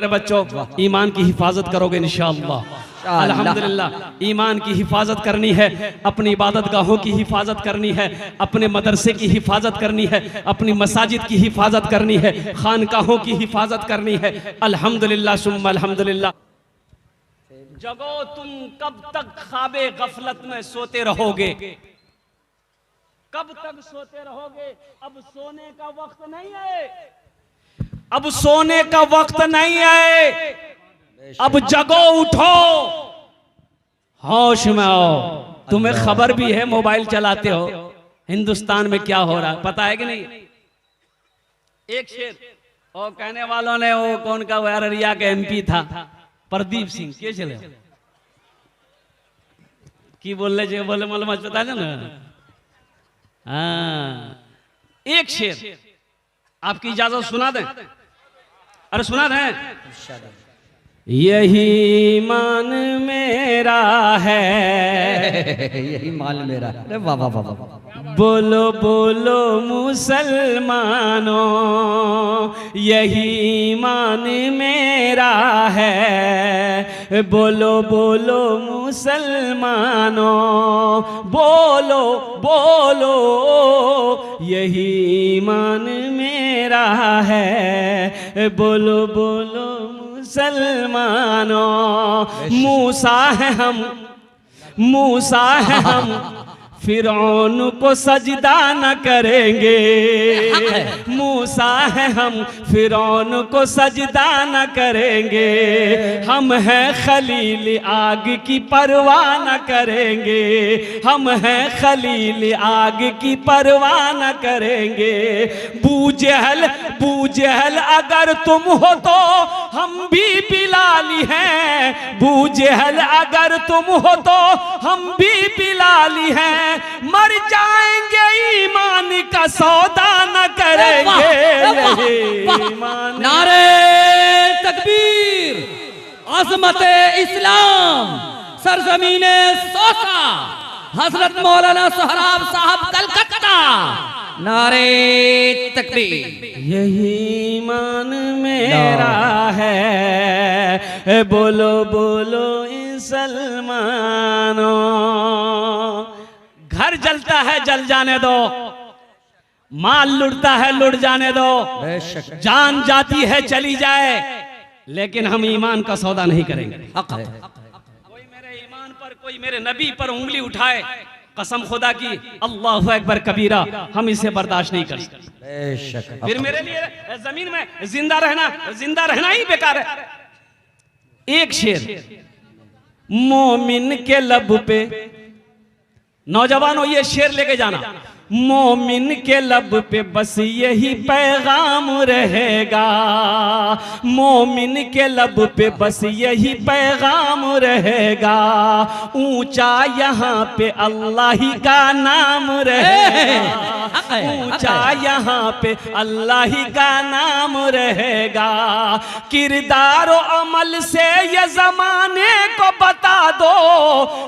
मेरे बच्चों, ईमान की हिफाजत करोगे इंशाअल्लाह। अल्हम्दुलिल्लाह, ईमान की हिफाजत करनी है, अपनी इबादत गाहों की हिफाजत करनी है, अपने मदरसे की हिफाजत करनी है, अपनी मसाजिद की हिफाजत करनी है, खानकाहों की हिफाजत करनी है। अल्हम्दुलिल्लाह सुम्मा अल्हम्दुलिल्लाह। जगो तुम कब तक ख्वाबे गफलत में सोते रहोगे, कब तक सोते रहोगे? अब सोने का वक्त नहीं है, अब सोने का वक्त नहीं है। अब जगो, उठो, होश में आओ। तुम्हें खबर भी है, मोबाइल चलाते हो, हिंदुस्तान में क्या हो रहा है पता है कि नहीं? एक शेर और कहने वालों ने, वो कौन का, वो अररिया के एमपी था प्रदीप सिंह के चले की बोले जो बोले मालूम पता है ना। हाँ, एक शेर आपकी इजाजत सुना दें? अरे सुना दें। यही ईमान मेरा है, यही मान मेरा। अरे वाह वाह वाह वाह। बोलो बोलो मुसलमानों, यही ईमान मेरा है। बोलो बोलो मुसलमानों, बोलो बोलो, यही ईमान मेरा है। बोलो बोलो मुसलमानों, मूसा है हम, मूसा है हम, फिरौन को सजदा न करेंगे। मूसा है हम, फिरौन को सजदा न करेंगे। हम हैं खलील, आग की परवाह न करेंगे। हम हैं खलील, आग की परवाह न करेंगे। बूजहल, बूजहल अगर तुम हो तो हम भी बिलाली हैं। बूजहल अगर तुम हो तो हम भी बिलाली हैं। मर जाएंगे, ईमान का सौदा न करेंगे। नारे तकबीर, अज़मते इस्लाम, सरजमीने सोसा, हजरत मौलाना सोहराब साहब कलकत्ता। नारे तकबीर। यही ईमान मेरा है, बोलो बोलो मुसलमानों। घर जलता है जल जाने दो, माल लुटता है लुट जाने दो, जान जाती है चली जाए, लेकिन हम ईमान का सौदा नहीं करेंगे। हक है। कोई मेरे ईमान पर, कोई मेरे नबी पर उंगली उठाए, कसम खुदा की, अल्लाहु अकबर कबीरा, हम इसे बर्दाश्त नहीं कर सकते। फिर मेरे लिए जमीन में जिंदा रहना ही बेकार है। एक शेर मोमिन के लब पे, नौजवानों ये शेर लेके जाना, मोमिन के लब पे बस यही पैगाम रहेगा। मोमिन के लब पे बस यही पैगाम रहेगा। ऊंचा यहाँ पे अल्लाह ही का नाम रहेगा। ऊंचा यहाँ पे अल्लाह ही का नाम रहेगा। किरदार और अमल से ये जमाने को बता दो,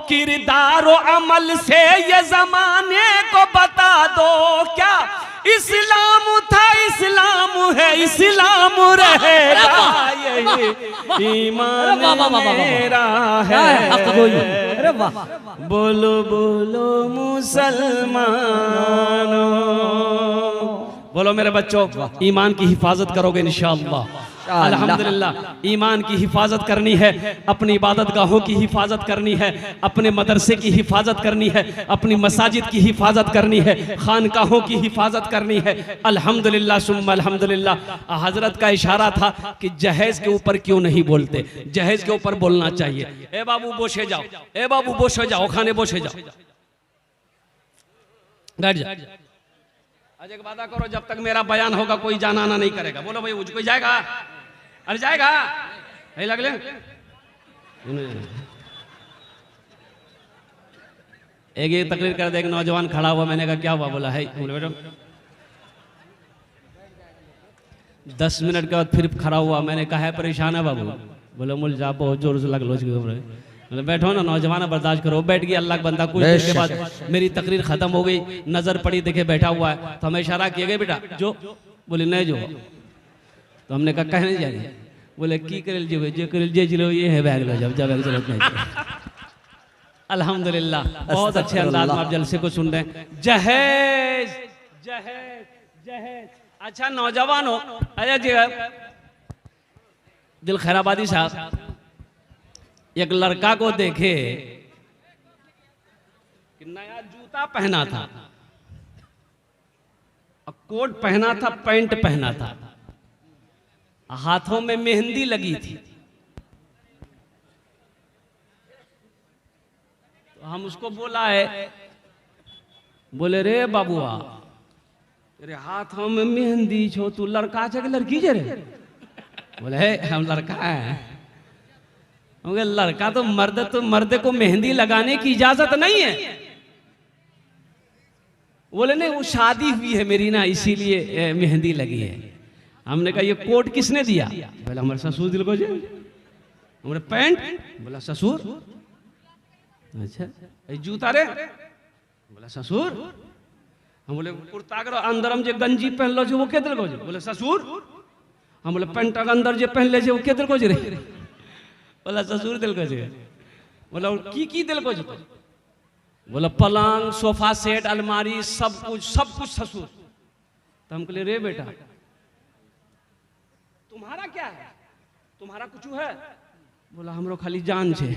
किरदार और अमल से ये जमाने को बता दो। क्या इस्लाम था, इस्लाम है, इस्लाम रहेगा। यही ईमान मेरा है। बोलो बोलो मुसलमानों। बोलो मेरे बच्चों, ईमान की हिफाजत करोगे इंशाअल्लाह। अल्हम्दुलिल्लाह, ईमान की हिफाजत करनी है, अपनी इबादत गाहों की हिफाजत करनी है, अपने मदरसे की हिफाजत करनी है, अपनी मसाजिद की हिफाजत करनी है, खानकाहों की हिफाजत करनी है। अल्हम्दुलिल्लाह सुम्मा अल्हम्दुलिल्लाह। हजरत का इशारा था कि जहेज के ऊपर क्यों नहीं बोलते, जहेज के ऊपर बोलना चाहिए। ए बाबू बोशे जाओ, ए बाबू बोशे जाओ, खाने बोशे जाओ, बैठ जाओ। आज एक वादा करो, जब तक मेरा बयान होगा कोई जाना आना नहीं करेगा। बोलो भाई, कोई जाएगा? अरे जाएगा, नहीं लग ले। एक ये तकरीर कर दे, एक नौजवान खड़ा हुआ, मैंने कहा क्या हुआ? बोला है, बोले 10 मिनट के बाद फिर खड़ा हुआ, मैंने कहा है परेशान है बाबू? बोले मुझे जा बहुत जोर से लग लो। बैठो ना नौजवान, बर्दाश्त करो। बैठ गया अल्लाह का बंदा। कुछ देर के बाद मेरी तकरीर खत्म हो गई, नजर पड़ी, देखे बैठा हुआ है, तो हमें इशारा किया गया बेटा जो। बोले नहीं जो। तो हमने कहा कह नहीं जा रही। बोले की करेल जे जे करेल जे जिलो ये है बैग लो जब बैग जरूरत नहीं। अल्हम्दुलिल्लाह बहुत अच्छे अंदाज में आप जलसे को सुन रहे हैं। जहेज जहेज जहेज। अच्छा नौजवानों, अजय जी दिल खैराबादी साहब एक लड़का को देखे कि नया जूता पहना था, कोट पहना था, पैंट पहना था, हाथों में मेहंदी लगी थी। तो हम उसको बोला है, बोले रे बाबुआ तेरे हाथों में मेहंदी छो, तू लड़का छे कि लड़की छे रे? बोले है हम लड़का है। लड़का तो मर्द को मेहंदी लगाने की इजाजत नहीं है। बोले नहीं वो शादी हुई है मेरी ना इसीलिए मेहंदी लगी है। हमने कहा ये कोट किसने दिया? बोला हमारे ससुर दिल को जे। हमारे पैंट? बोला ससुर। अच्छा ये जूता रे? बोला ससुर। हम बोले कुर्ता करो अंदर हम जे गंजी पहन लो जो वो के दिल को जे? बोले ससुर। हम बोले पैंट के अंदर जे पहन ले जे वो के दिल को जे रे? बोला ससुर दिल को जे। बोला की दिल को जे? बोला पलंग सोफा सेट अलमारी सब कुछ ससुर। तो हम कहले रे बेटा तुम्हारा क्या है, तुम्हारा कुछ है? बोला हमरो खाली जान छे।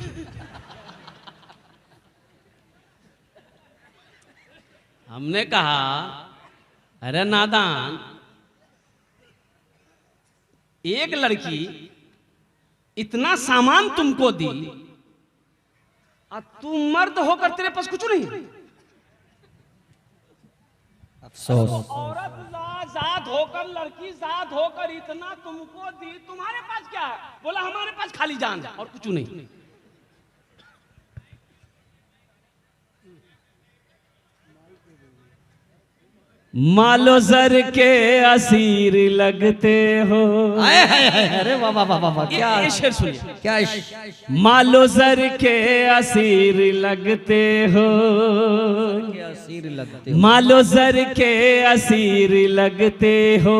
हमने कहा अरे नादान, एक लड़की इतना सामान तुमको दी और तुम मर्द होकर तेरे पास कुछ नहीं। अफसोस। औरत जात होकर लड़की जात होकर इतना तुमको दी, तुम्हारे पास क्या है? बोला हमारे पास खाली जान और कुछ नहीं। मालो जर के असीर लगते हो। अरे वाह वाह वाह वाह, क्या शेर सुनिए, क्या मालो जर के असीर लगते हो, असीर लगते हो, मालो जर के असीर लगते हो,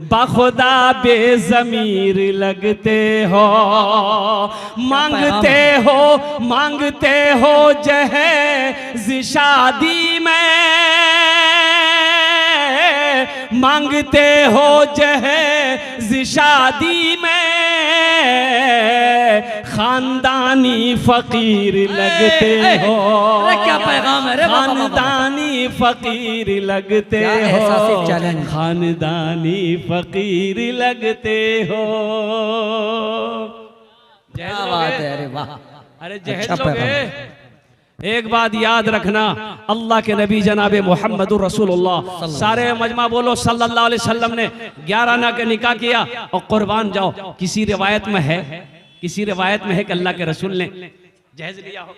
बाखुदा बेजमीर लगते हो। मांगते हो जहेज शादी में, मांगते हो जहेज शादी में, खानदानी फकीर लगते हो। क्या पैगाम है रे? खानदानी फकीर लगते हो, खानदानी फकीर लगते हो। क्या बात है, अरे वाह। अरे जहेज लोगे एक बात याद रखना, अल्लाह के नबी जनाबे मोहम्मद रसूलुल्लाह सारे मजमा बोलो सल्लल्लाहु अलैहि वसल्लम ने 11 आना का निकाह किया और कुर्बान जाओ। किसी रिवायत में है कि अल्लाह के रसूल ने जहेज लिया हो।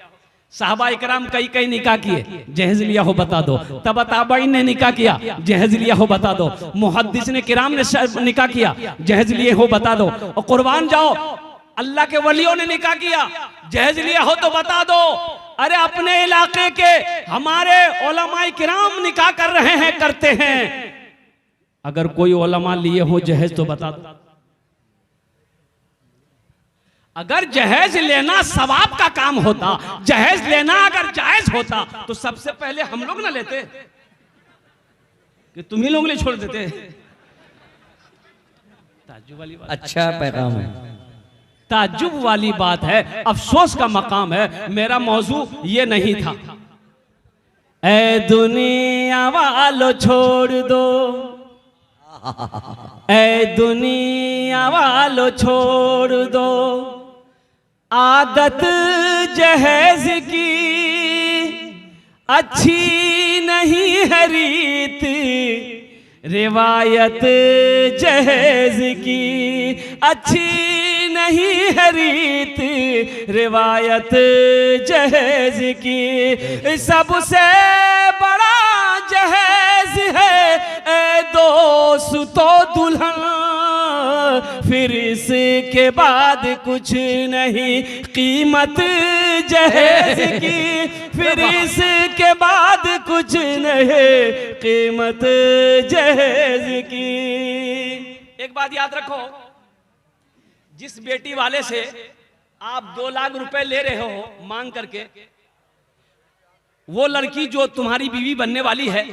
साहबा इकराम कई निकाह किए, जहेज लिया हो बता दो। तब ताबईन ने निकाह किया, जहेज लिया हो बता दो। मुहद्दिस ने किराम ने निकाह किया, जहेज लिए हो बता दो। और कुर्बान जाओ अल्लाह के वलियों ने निकाह किया, जहेज लिया हो तो बता दो। अरे अपने इलाके के हमारे उलमाए किराम निकाह कर रहे हैं, करते हैं, अगर कोई उलमा लिए हो जहेज तो बता दो। अगर जहेज लेना सवाब का काम होता, जहेज लेना अगर जायज होता तो सबसे पहले हम लोग ना लेते कि तुम ही लोग ले छोड़ देते। ताज्जुब वाली बात, अच्छा पैगाम है, ताज्जुब वाली बात है, अफसोस का मकाम है। मेरा मौजू ये नहीं था। ऐ दुनिया वालों छोड़ दो, ऐ दुनिया वालों छोड़ दो, आदत जहेज की अच्छी नहीं है रीत, रिवायत जहेज की अच्छी नहीं है रीत, रिवायत जहेज की सबसे बड़ा जहेज है ए दोस्तों दुल्हन, फिर इसके बाद कुछ नहीं कीमत जहेज की, फिर इसके बाद कुछ नहीं कीमत जहेज की। एक बात याद रखो, जिस बेटी वाले से आप 2 लाख रुपए ले रहे हो मांग करके, वो लड़की जो तुम्हारी बीवी बनने वाली है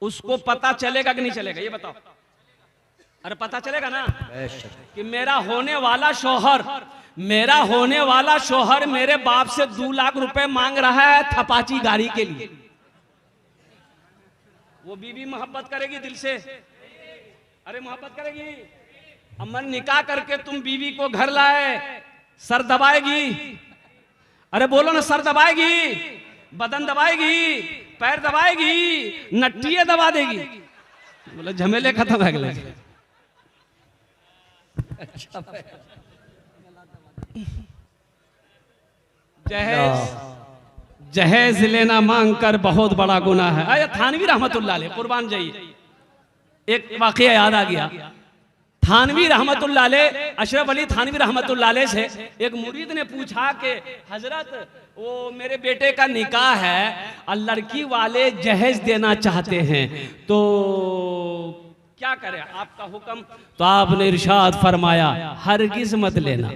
उसको पता चलेगा कि नहीं चलेगा, ये बताओ। अरे पता चलेगा ना कि मेरा होने वाला शौहर मेरे बाप से 2 लाख रुपए मांग रहा है थपाची गाड़ी के लिए। वो बीवी मोहब्बत करेगी दिल से? अरे मोहब्बत करेगी? अमन निकाह करके तुम बीवी को घर लाए, सर दबाएगी? अरे बोलो ना, सर दबाएगी, बदन दबाएगी, पैर दबाएगी, नट्टिए दबा देगी? बोले झमेले खत्म है गले। जहेज लेना मांग कर बहुत बड़ा गुनाह है। अरे थानवी रहमतुल्लाह अलैह, कुर्बान जाइए, एक वाकया याद आ गया। थानवी रहमतुल्लाह अलैह, अशरफ अली थानवी रहमतुल्लाह अलैह से एक मुरीद ने पूछा कि हजरत वो मेरे बेटे का निकाह है और लड़की वाले जहेज देना चाहते हैं, तो क्या करें, आपका हुक्म? तो आपने इरशाद फरमाया हरगिज मत लेना।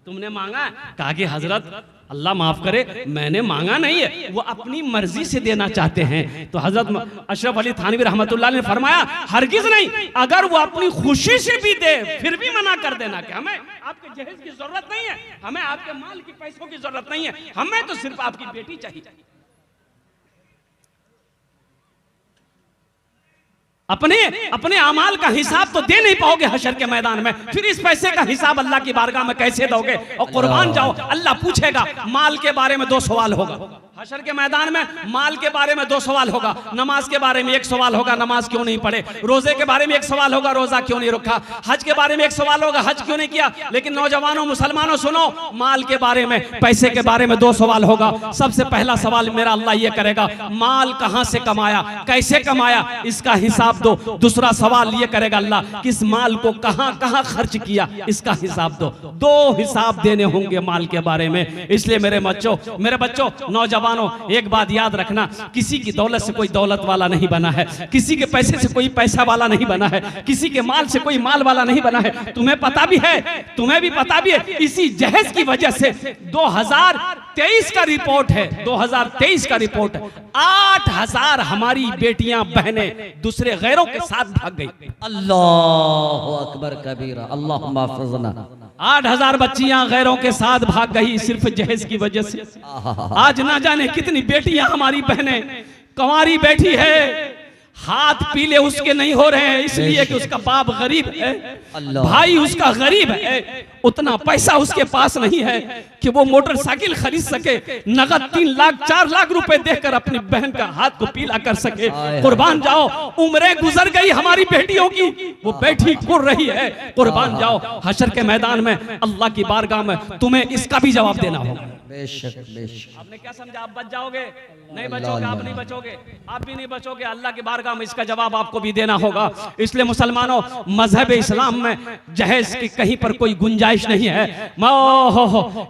तुमने मांगा? कहा कि हजरत अल्लाह माफ करे, मैंने मांगा नहीं है, वो अपनी मर्जी से देना चाहते हैं। तो हजरत अशरफ अली थानवी रहमतुल्लाह ने फरमाया हरगिज नहीं, अगर वो अपनी खुशी से भी दे फिर भी मना कर देना कि हमें आपके जहेज की जरूरत नहीं है, हमें आपके माल की पैसों की जरूरत नहीं है, हमें तो सिर्फ आपकी बेटी चाहिए। अपने अमाल का हिसाब तो दे नहीं पाओगे हशर के मैदान में, फिर इस पैसे का हिसाब अल्लाह की बारगाह में कैसे दोगे? और कुर्बान जाओ, अल्लाह पूछेगा, माल के बारे में 2 सवाल होगा हशर के मैदान में, माल के बारे में 2 सवाल होगा, नमाज के बारे में 1 सवाल होगा, नमाज क्यों नहीं पढ़े, रोजे के बारे में 1 सवाल होगा, रोजा क्यों नहीं रखा, हज के बारे में 1 सवाल होगा, हज क्यों नहीं किया। लेकिन नौजवानों मुसलमानों सुनो, माल के बारे में, पैसे के बारे में 2 सवाल होगा। सबसे पहला सवाल मेरा अल्लाह ये करेगा, माल कहां से कमाया, कैसे कमाया, इसका हिसाब दो। दूसरा सवाल ये करेगा अल्लाह, किस माल को कहां कहां खर्च किया, इसका हिसाब दो। 2 हिसाब देने होंगे माल के बारे में। इसलिए मेरे बच्चों नौजवानों, एक बात याद रखना, किसी की दौलत से कोई दौलत वाला नहीं बना है, किसी के पैसे से कोई पैसा वाला नहीं बना है, किसी के माल से कोई माल वाला नहीं बना है। तुम्हें पता भी है, तुम्हें भी पता भी है, इसी जहेज की वजह से 2023 का रिपोर्ट है, 2023 का रिपोर्ट है, 8000 हमारी बेटियां बहनें दूसरे गैरों के साथ भाग गई। अल्लाहु अकबर कबीरा, अल्लाहुम्मा हफ़िज़ना। 8000 बच्चियां गैरों के साथ भाग गई सिर्फ जहेज की वजह से। आज ना जाने कितनी बेटियां हमारी बहनें कंवारी बैठी है, हाथ पीले उसके नहीं हो रहे हैं, इसलिए कि उसका बाप गरीब है, भाई उसका गरीब है, उतना पैसा उसके पास नहीं है कि वो मोटरसाइकिल खरीद सके, नगद 3 लाख 4 लाख रुपए देकर अपनी बहन का हाथ को पीला कर सके। कुर्बान जाओ, उम्रें गुजर गई हमारी बेटियों की, वो बैठी कुर रही है। कुर्बान जाओ, हशर के मैदान में अल्लाह की बारगाह में तुम्हें इसका भी जवाब देना होगा। बेशक बेशक। आपने क्या समझा, आप बच जाओगे? नहीं बचोगे, आप नहीं बचोगे, आप भी नहीं बचोगे। अल्लाह की बारगाह में इसका जवाब आपको भी देना होगा। इसलिए मुसलमानों, मजहब इस्लाम में जहेज की कहीं पर कोई गुंजाइश नहीं है।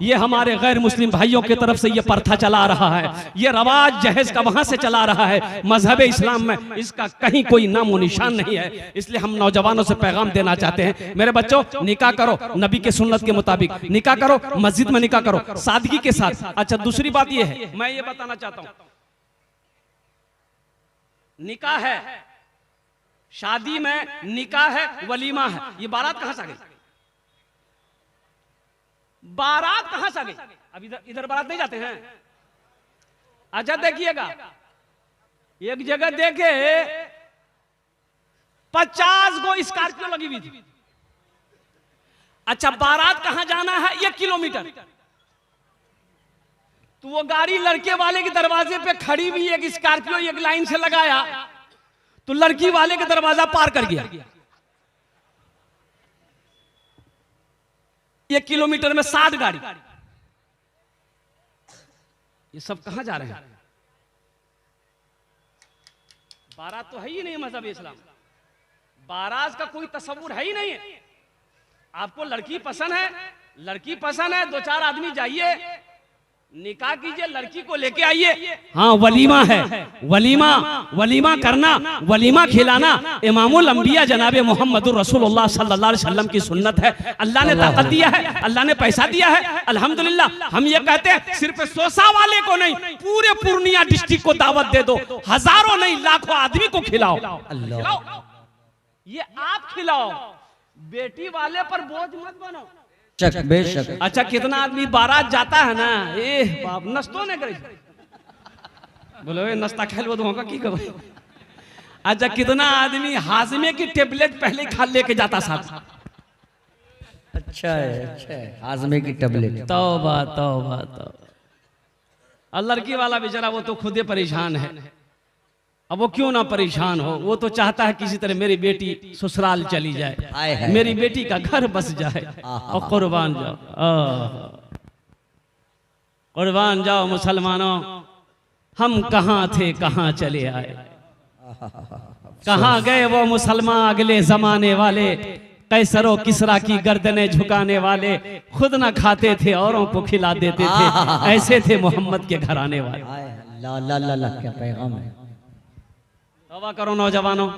ये हमारे गैर मुस्लिम भाइयों की तरफ से ये प्रथा चला आ रहा है, ये रवाज जहेज का वहां से चला आ रहा है। मजहब इस्लाम में इसका कहीं कोई नामो निशान नहीं है। इसलिए हम नौजवानों से पैगाम देना चाहते हैं, मेरे बच्चों निकाह करो, नबी के सुन्नत के मुताबिक निकाह करो, मस्जिद में निकाह करो, सादगी के साथ। अच्छा, दूसरी बात ये है, मैं ये बताना चाहता हूं, निकाह है, शादी में निकाह है, वलीमा है, ये बारात कहां से आ गई? बारात कहां से आ गई? अब इधर बारात नहीं जाते हैं। अच्छा देखिएगा, एक जगह देखे 50 गो स्कॉर्पियो लगी हुई थी। अच्छा, बारात कहां जाना है? 1 किलोमीटर। तो वो गाड़ी लड़के वाले के दरवाजे पे खड़ी हुई, एक स्कॉर्पियो एक लाइन से लगाया, तो लड़की वाले के दरवाजा पार कर गया। 1 किलोमीटर में 60 गाड़ी। ये सब कहां जा रहे हैं? बारात तो है ही नहीं मजहब इस्लाम, बारात का कोई तस्वुर है ही नहीं है। आपको लड़की पसंद है, लड़की पसंद है, 2-4 आदमी जाइए, निकाह कीजिए, लड़की को लेके आइए। हाँ वलीमा है, वलीमा करना, वलीमा खिलाना इमामुल अंबिया जनाबे मोहम्मदुर रसूलुल्लाह सल्लल्लाहु अलैहि वसल्लम की सुन्नत है। अल्लाह ने ताकत दिया है, अल्लाह ने पैसा दिया है, अल्हम्दुलिल्लाह। हम ये कहते हैं सिर्फ सोसा वाले को नहीं, पूरे पूर्णिया डिस्ट्रिक्ट को दावत दे दो, हजारों नहीं लाखों आदमी को खिलाओ। ये आप खिलाओ, बेटी वाले पर बोझ मत बनो। बेशक। अच्छा कितना आदमी बारात जाता है ना, बाप नस्तो ने करे बोलो नस्ता खेल वो तो की करो। अच्छा कितना आदमी हाजमे की टेबलेट पहले खा लेके जाता साथ। अच्छा है हाजमे की टेबलेट। तौबा तौबा तौबा। और लड़की वाला बेचारा वो तो खुद ही परेशान है। अब वो क्यों ना परेशान हो, वो तो चाहता है किसी तरह मेरी बेटी ससुराल चली जाए, मेरी बेटी का घर बस जाए। और कुर्बान जाओ, कुर्बान जाओ मुसलमानों, हम कहाँ थे कहाँ चले आए। कहाँ गए वो मुसलमान अगले जमाने वाले, कैसरो किसरा की गर्दनें झुकाने वाले, खुद ना खाते थे औरों को खिला देते थे, ऐसे थे मोहम्मद के घराने वाले। क्या पैगाम है। तौबा करो नौजवानों,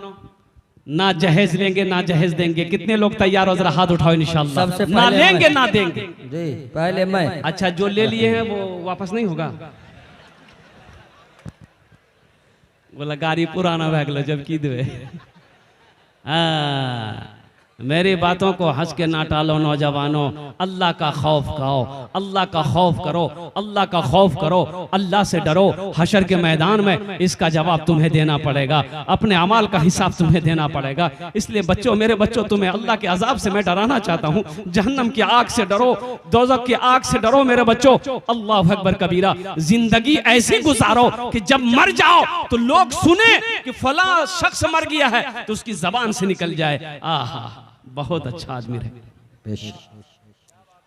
ना जहेज लेंगे ना जहेज देंगे। कितने लोग तैयार हो, जरा हाथ उठाओ इंशाअल्लाह। ना लेंगे ना देंगे जी, पहले मैं। अच्छा जो ले लिए हैं वो वापस नहीं होगा। बोला गाड़ी पुराना भाग लो जब की दे। मेरी बातों को हंस के ना टालो नौजवानों, अल्लाह का खौफ खाओ, अल्लाह का खौफ करो, अल्लाह का खौफ करो, अल्लाह से डरो। हशर के मैदान में इसका जवाब तुम्हें देना पड़ेगा, अपने अमाल का हिसाब तुम्हें देना पड़ेगा। इसलिए बच्चों, मेरे बच्चों, तुम्हें अल्लाह के अजाब से मैं डराना चाहता हूँ। जहन्नम की आग से डरो, दोज़ख की आग से डरो मेरे बच्चों। अल्लाह अकबर कबीरा। जिंदगी ऐसी गुजारो कि जब मर जाओ तो लोग सुने कि फला शख्स मर गया है तो उसकी जबान से निकल जाए, आहा बहुत अच्छा आदमी रहे,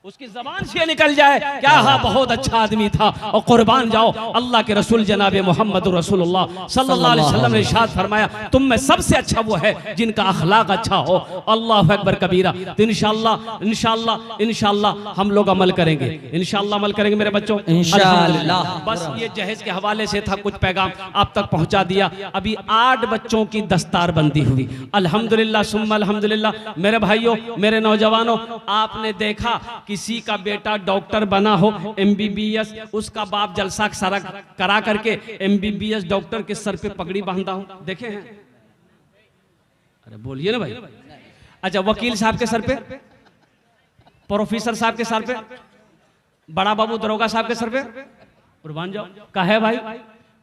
उसकी जबान से निकल जाए क्या, हाँ बहुत अच्छा आदमी था। और कुर्बान जाओ, अल्लाह के रसूल जनाबे मोहम्मद रसूलुल्लाह सल्लल्लाहु अलैहि वसल्लम ने इरशाद फरमाया, तुम में सबसे अच्छा वो है जिनका अखलाक अच्छा हो। अल्लाह अकबर कबीरा। तो इंशाअल्लाह इंशाअल्लाह इंशाअल्लाह हम लोग अमल करेंगे, इंशाअल्लाह अमल करेंगे मेरे बच्चों इंशाअल्लाह। बस ये जहेज के हवाले से था, कुछ पैगाम आप तक पहुंचा दिया। अभी 8 बच्चों की दस्तार बंदी हुई, अल्हम्दुलिल्लाह सुम्मा अल्हम्दुलिल्लाह। मेरे भाइयों, मेरे नौजवानों, आपने देखा किसी का बेटा डॉक्टर बना हो MBBS, उसका बाप जलसा सारा करा करके MBBS डॉक्टर के सर पे पगड़ी बांधा हो, देखे हैं? अरे बोलिए ना भाई। अच्छा वकील साहब के सर पे, प्रोफेसर साहब के सर पे, बड़ा बाबू दरोगा साहब के सर पे कुर्बान जाओ का है भाई।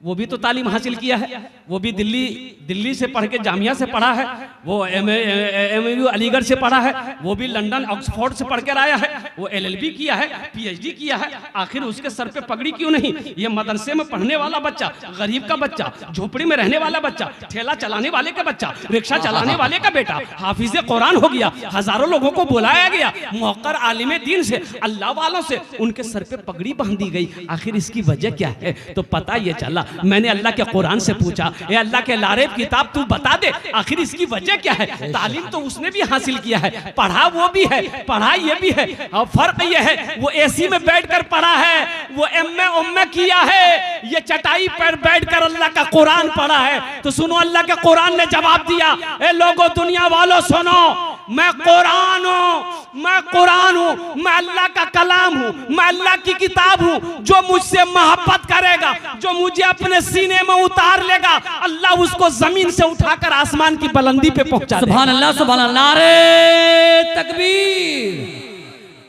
वो भी तो तालीम हासिल किया है, वो भी दिल्ली से पढ़ के जामिया से पढ़ा है, वो MAU अलीगढ़ से पढ़ा है, वो भी लंदन ऑक्सफोर्ड से पढ़ कर आया है, वो LLB किया है, PhD किया है। आखिर उसके सर पे पगड़ी क्यों नहीं? ये मदरसे में पढ़ने वाला बच्चा, गरीब का बच्चा, झोपड़ी में रहने वाला बच्चा, ठेला चलाने वाले का बच्चा, रिक्शा चलाने वाले का बेटा हाफिज कुरान हो गया, हजारों लोगों को बुलाया गया, मुअक्कर आलिम दीन से, अल्लाह वालों से उनके सर पे पगड़ी बांधी गई। आखिर इसकी वजह क्या है? तो पता ये चला, मैंने अल्लाह के कुरान से पूछा, ये अल्लाह के लारेब किताब तू बता दे आखिर इसकी वजह क्या है। तालीम तो उसने भी हासिल किया है, पढ़ा वो भी है, पढ़ाई ये भी है, और फर्क ये है वो AC में बैठकर पढ़ा है, वो MA किया है, ये चटाई पर बैठकर अल्लाह का कुरान पढ़ा है। तो सुनो, अल्लाह के कुरान ने जवाब दिया, ए लोगों दुनिया वालों सुनो, मैं कुरान हूं, मैं कुरान हूं, मैं अल्लाह का कलाम हूं, मैं अल्लाह की किताब हूं। जो मुझसे मोहब्बत करेगा, जो मुझे अपने सीने में उतार लेगा, अल्लाह उसको जमीन से उठाकर आसमान की बुलंदी पे पहुंचा देगा। सुभान अल्लाह, सुभान अल्लाह, नारे तकबीर,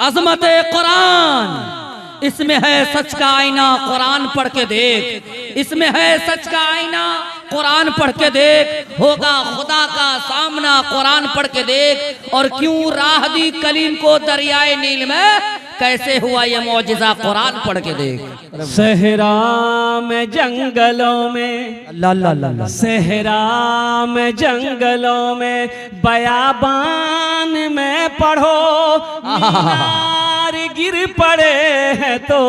अजमत कुरान, इसमें है सच का आईना, कुरान पढ़ के देख, इसमें है सच का आईना, कुरान पढ़ के देख, होगा खुदा का सामना, कुरान पढ़ के देख। और क्यों राह दी कलीम को दरियाए नील में, कैसे हुआ ये मौजिज़ा, कुरान पढ़ के देख। सहरा में जंगलों में, अल्लाह सहरा में जंगलों में, बयाबान में पढ़ो, मीनार गिर पड़े हैं तो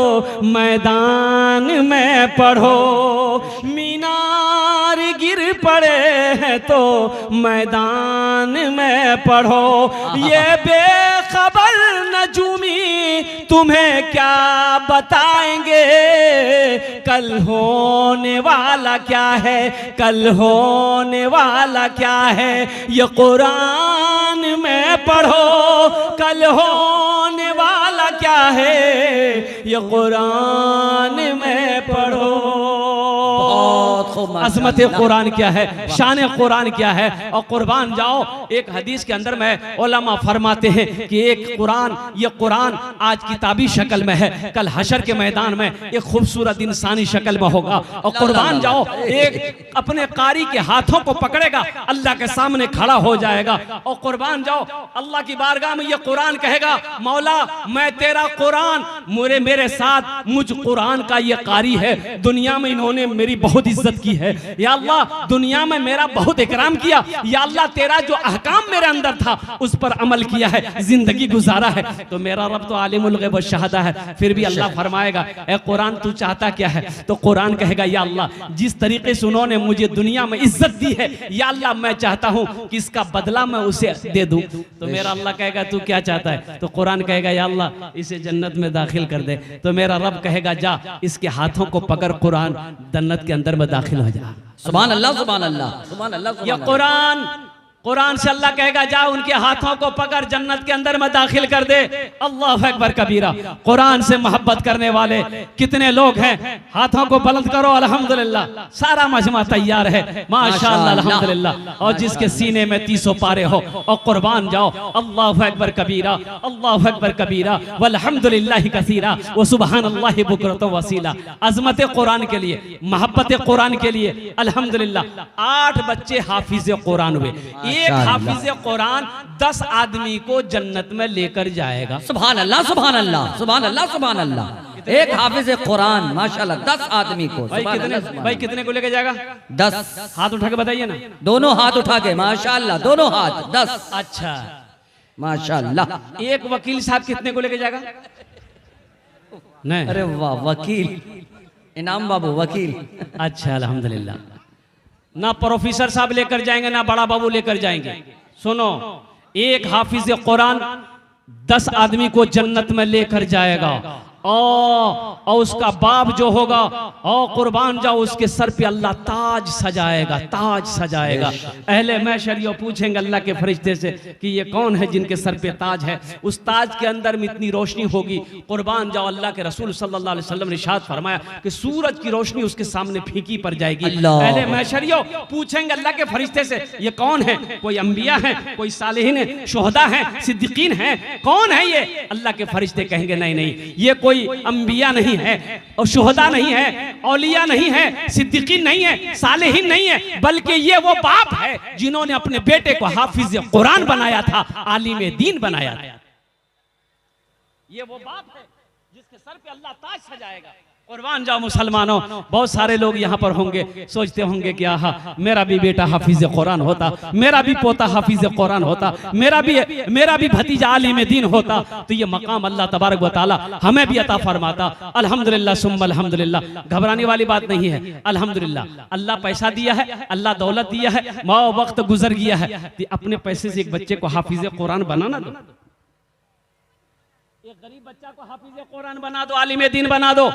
मैदान में पढ़ो, मीनार गिर पड़े हैं तो मैदान में पढ़ो। ये बेखबर नजूमी तुम्हें क्या बताएंगे, कल होने वाला क्या है, कल होने वाला क्या है, ये कुरान में पढ़ो, कल होने वाला क्या है, ये कुरान में पढ़ो। अज़मत कुरान क्या है, शान कुरान क्या है। और कुर्बान जाओ, एक हदीस के अंदर में उलमा फरमाते हैं कि एक कुरान, ये कुरान आज किताबी शक्ल में है, कल हशर के मैदान में एक खूबसूरत इंसानी शक्ल में होगा। और कुर्बान जाओ, एक अपने कारी के हाथों को पकड़ेगा, अल्लाह के सामने खड़ा हो जाएगा। और कुर्बान जाओ, अल्लाह की बारगाह में ये कुरान कहेगा, मौला मैं तेरा कुरान, मेरे साथ मुझ कुरान का ये कारी है, दुनिया में इन्होंने मेरी बहुत इज्जत की है, या अल्लाह दुनिया में मेरा बहुत इकराम किया, या अल्लाह तेरा जो अहकाम मेरे अंदर था उस पर अमल किया है, जिंदगी गुजारा है। तो मेरा रब तो आलिमुल गैब व शहादा है। फिर भी अल्लाह फरमाएगा, ए कुरान तू चाहता क्या है? तो कुरान कहेगा, या अल्लाह जिस तरीके से उन्होंने मुझे दुनिया में इज्जत दी है, या अल्लाह मैं चाहता हूं कि इसका बदला मैं उसे दे दूं। तो मेरा अल्लाह कहेगा तू क्या चाहता है? तो कुरान कहेगा, या अल्लाह इसे जन्नत में दाखिल कर दे। तो मेरा रब कहेगा, जा इसके हाथों को पकड़, कुरान जन्नत के अंदर में दाखिल हो जा। सुभान अल्लाह, सुभान अल्लाह, सुभान अल्लाह। ये कुरान से अल्लाह कहेगा, जा उनके हाथों को पकड़, जन्नत के अंदर में दाखिल कर दे। अल्लाह अकबर कबीरा। कुरान से मोहब्बत करने वाले कितने लोग हैं? हाथों को बुलंद करो। अल्हम्दुलिल्लाह, सारा मजमा तैयार है, माशाअल्लाह, अल्हम्दुलिल्लाह। और जिसके सीने में 300 पारे हो, और कुर्बान जाओ, अल्लाह अकबर कबीरा, अल्लाह अकबर कबीरा, वल्हम्दुलिल्लाहि कसीरा, व सुबहानल्लाहि बुकरतन वसीला। अजमत कुरान के लिए, मोहब्बत कुरान के लिए अल्हम्दुलिल्लाह 8 बच्चे हाफिज कुरान हुए। एक हाफिज कुरान 10 आदमी को जन्नत में लेकर जाएगा। सुभान अल्लाह, सुभान अल्लाह, सुभान अल्लाह, सुभान अल्लाह। एक हाफिज कुरान माशाल्लाह 10 आदमी को। भाई कितने को लेकर जाएगा? 10। हाथ उठा के बताइए ना। दोनों हाथ उठा के, माशाल्लाह, दोनों हाथ 10। अच्छा, माशाल्लाह। एक वकील साहब कितने को लेकर जाएगा? नहीं, अरे वाह, वकील, इनाम बाबू वकील। अच्छा, अल्हम्दुलिल्लाह। ना प्रोफेसर साहब लेकर जाएंगे, ना बड़ा बाबू लेकर जाएंगे। सुनो, एक हाफिज कुरान 10 आदमी को जन्नत में लेकर जाएगा, और उसका बाप जो होगा, और कुर्बान जाओ, उसके सर पे अल्लाह ताज सजाएगा, ताज सजाएगा। अहले महशर ये पूछेंगे अल्लाह के फरिश्ते से कि ये कौन है जिनके सर पे ताज है? उस ताज के अंदर में इतनी रोशनी होगी, कुर्बान जाओ, अल्लाह के रसूल सल्लल्लाहु अलैहि वसल्लम ने इरशाद फरमाया कि सूरज की रोशनी उसके सामने फीकी पड़ जाएगी। अहले महशर पूछेंगे अल्लाह के फरिश्ते से, ये कौन है? कोई अंबिया है, कोई सालिहीन है, शुहदा है, सिद्दीकीन है, कौन है ये? अल्लाह के फरिश्ते कहेंगे, नहीं नहीं, ये कोई अंबिया नहीं है, और शुहदा नहीं है, औलिया नहीं है, सिद्दीकीन नहीं है, सालेहीन नहीं है, बल्कि ये वो बाप है जिन्होंने अपने बेटे को हाफिज कुरान बनाया था, आलिम दीन बनाया था। ये वो बाप है जिसके सर पे अल्लाह ताज सजाएगा। कुर्बान जाओ मुसलमानों, बहुत सारे लोग यहाँ पर होंगे, सोचते होंगे कि आहा, मेरा भी बेटा हाफिज कुरान होता, मेरा भी पोता हाफिज कुरान होता, मेरा भी भतीजा आलिम दीन होता, तो ये मकाम अल्लाह तबारक व तआला हमें भी अता फरमाता। अल्हम्दुलिल्लाह सुम्मा अल्हम्दुलिल्लाह। घबराने वाली बात नहीं है, अल्हम्दुलिल्लाह। अल्लाह पैसा दिया है, अल्लाह दौलत दिया है, माओ वक्त गुजर गया है, तो अपने पैसे से एक बच्चे को हाफिज कुरान बनाना दो। एक गरीब बच्चा को हाफिज कुरान बना दो, आलिम दीन बना दो।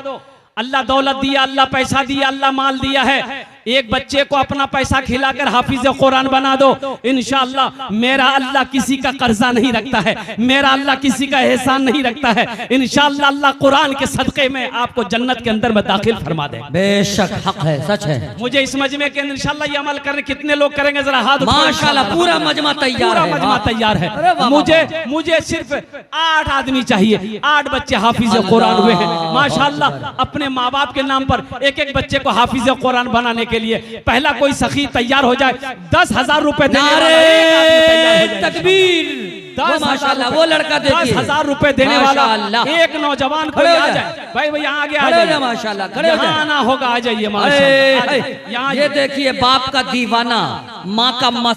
अल्लाह दौलत दिया, अल्लाह पैसा दिया, अल्लाह माल दिया है, एक बच्चे को अपना पैसा खिलाकर हाफिज कुरान बना दो। इंशाअल्लाह मेरा अल्लाह किसी का कर्जा नहीं रखता है, मेरा अल्लाह किसी का एहसान नहीं रखता है। इंशाअल्लाह अल्लाह कुरान के सदके में आपको जन्नत के अंदर में दाखिल फरमा दे। बेशक हक है, सच है। मुझे इस मजमे के इंशाअल्लाह ये अमल करने कितने लोग करेंगे? जरा हाथ उठाओ। माशाअल्लाह पूरा मजमा तैयार है, पूरा मजमा तैयार है। मुझे सिर्फ 8 आदमी चाहिए, 8 बच्चे हाफिज कुरान हुए हैं माशाअल्लाह। अपने माँ बाप के नाम पर एक एक बच्चे को हाफिज कुरान बनाने के लिए पहला कोई सखी तैयार हो जाए, 10,000 रुपए देने वाला, तकबीर, माशाअल्लाह, वो लड़का देखिए 10,000 रुपए देने वाला एक नौजवान को आ जाए। भाई यहाँ आगे आ जाइए, माशाअल्लाह, खड़े हो जाए, आना होगा, आ जाइए माशाअल्लाह। यहाँ ये देखिए, बाप का दीवाना, माँ का